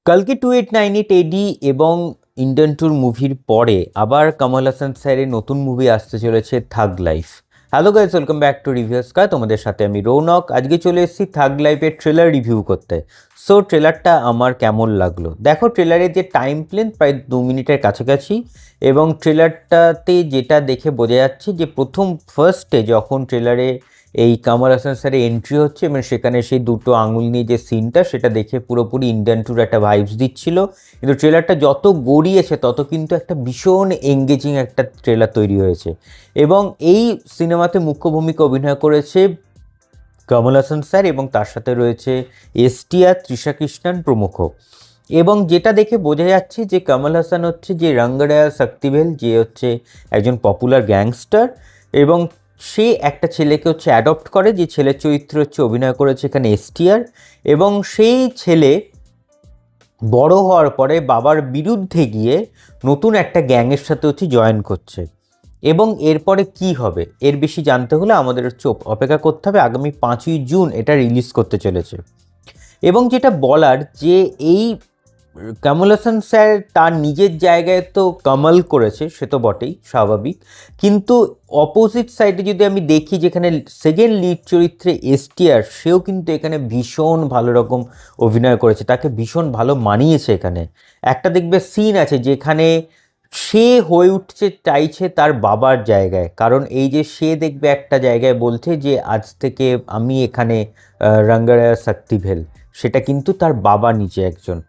কালকি 2898 এডি এবং Indian tour মুভির পরে আবার কমল হাসান স্যারের নতুন মুভি আসতে চলেছে thug life. Hello guys, welcome back to reviews কা। তোমাদের সাথে আমি রৌনক। আজকে চলে এসেছি থাগ লাইফের ট্রেলার রিভিউ করতে। সো ট্রেলারটা আমার কেমন লাগলো দেখো। ট্রেলারের যে টাইম প্লেন প্রায় 2 মিনিটের কাছাকাছি, এবং ট্রেলারটাতে যেটা দেখে বোঝা যাচ্ছে যে প্রথম ফার্স্টে যখন ট্রেলারে এই কমল হাসান স্যারের এন্ট্রি হচ্ছে এবং সেখানে সেই দুটো আঙুল নিয়ে যে সিনটা, সেটা দেখে পুরোপুরি ইন্ডিয়ান ট্যুর একটা ভাইবস দিচ্ছিল। কিন্তু ট্রেলারটা যত গড়িয়েছে তত কিন্তু একটা ভীষণ এঙ্গেজিং একটা ট্রেলার তৈরি হয়েছে। এবং এই সিনেমাতে মুখ্য ভূমিকা অভিনয় করেছে কমল হাসান স্যার, এবং তার সাথে রয়েছে এসটিআর, তৃষা কৃষ্ণন প্রমুখ। এবং যেটা দেখে বোঝা যাচ্ছে যে কমল হাসান হচ্ছে যে রঙ্গড়ায়া শক্তিভেল, যে হচ্ছে একজন পপুলার গ্যাংস্টার, এবং সে একটা ছেলেকে হচ্ছে অ্যাডপ্ট করে, যে ছেলের চরিত্র হচ্ছে অভিনয় করেছে এখানে এসটিআর। এবং সেই ছেলে বড় হওয়ার পরে বাবার বিরুদ্ধে গিয়ে নতুন একটা গ্যাংয়ের সাথে হচ্ছে জয়েন করছে। এবং এরপরে কি হবে এর বেশি জানতে হলে আমাদের হচ্ছে অপেক্ষা করতে হবে। আগামী 5ই জুন এটা রিলিজ করতে চলেছে। এবং যেটা বলার যে এই কমল হাসান স্যার তার নিজের জায়গায় তো কামাল করেছে, সে তো বটেই, স্বাভাবিক। কিন্তু অপোজিট সাইডে যদি আমি দেখি, যেখানে সেকেন্ড লিড চরিত্রে এসটিআর, সেও কিন্তু এখানে ভীষণ ভালো রকম অভিনয় করেছে, তাকে ভীষণ ভালো মানিয়েছে। এখানে একটা দেখবে সিন আছে যেখানে সে হয়ে উঠছে চাইছে তার বাবার জায়গায়, কারণ এই যে সে দেখবে একটা জায়গায় বলছে যে আজ থেকে আমি এখানে রঙ্গড়ায়া শক্তিভেল, সেটা কিন্তু তার বাবা নিচে একজন।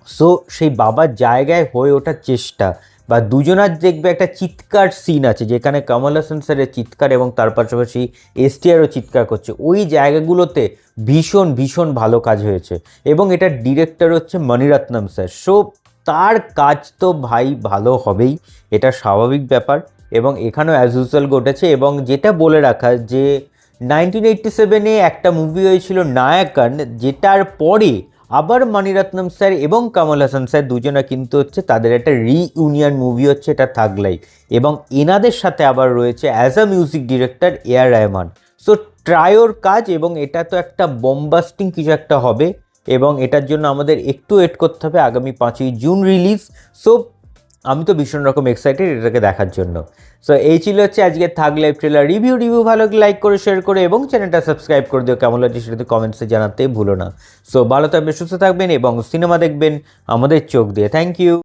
সো সেই বাবার জায়গায় হয়ে ওঠার চেষ্টা, বা দুজনার দেখবে একটা চিৎকার সিন আছে যেখানে কমল হাসান স্যারের চিৎকার এবং তার পাশাপাশি এসটিআরও চিৎকার করছে, ওই জায়গাগুলোতে ভীষণ ভীষণ ভালো কাজ হয়েছে। এবং এটার ডিরেক্টর হচ্ছে মণিরত্নম স্যার। সো তার কাজ তো ভাই ভালো হবেই, এটা স্বাভাবিক ব্যাপার। এবং এখানেও অ্যাজ ইউজুয়াল ঘটেছে। এবং যেটা বলে রাখা যে 1987-এ একটা মুভি হয়েছিল নায়কান, যেটার পরে আবার মণিরত্নম স্যার এবং কমল হাসান স্যার দুজনা কিন্তু হচ্ছে তাদের একটা রিইউনিয়ন মুভি হচ্ছে এটা থাগ লাইফ। এবং এনাদের সাথে আবার রয়েছে as a music director AR Rahman. So ট্রায়োর কাজ, এবং এটা তো একটা বম্বাস্টিং কিছু একটা হবে। এবং এটার জন্য আমাদের একটু ওয়েট করতে হবে, আগামী 5ই জুন রিলিজ। সো আমি তো ভীষণ রকম এক্সাইটেড এটাকে দেখার জন্য। সো এই ছিল হচ্ছে আজকে থাগ লাইভ ট্রেলার রিভিউ। ভালো লাইক করে, শেয়ার করে এবং চ্যানেলটা সাবস্ক্রাইব করে দিও। কেমন লাগছে সেটা কমেন্টসে জানাতে ভুলো না। সো ভালো থাকবেন, সুস্থ থাকবেন এবং সিনেমা দেখবেন আমাদের চোখ দিয়ে। Thank you.